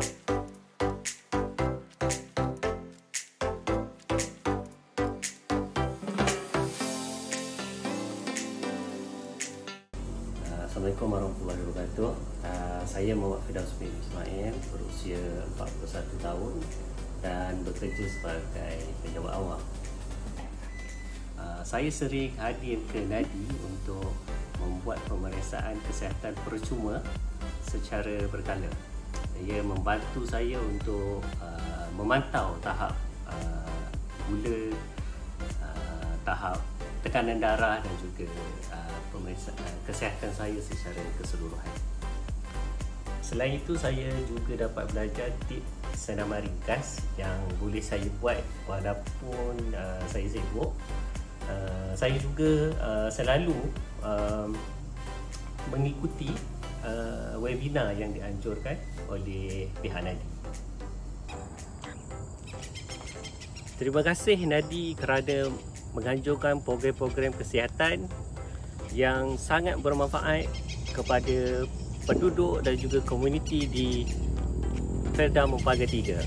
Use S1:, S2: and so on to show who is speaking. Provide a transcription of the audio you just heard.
S1: Assalamualaikum warahmatullahi wabarakatuh. Saya Muhammad Firdaus bin Ismail, berusia 41 tahun dan bekerja sebagai pejabat awam. Saya sering hadir ke Nadi untuk membuat pemeriksaan kesihatan percuma secara berkala. Ia membantu saya untuk memantau tahap gula, tahap tekanan darah dan juga pemeriksaan kesihatan saya secara keseluruhan. Selain itu, saya juga dapat belajar tips senam ringkas yang boleh saya buat walaupun saya sibuk. Saya juga selalu mengikuti webinar yang dianjurkan oleh pihak Nadi. Terima kasih Nadi kerana menganjurkan program-program kesihatan yang sangat bermanfaat kepada penduduk dan juga komuniti di Felda Mempaga 3.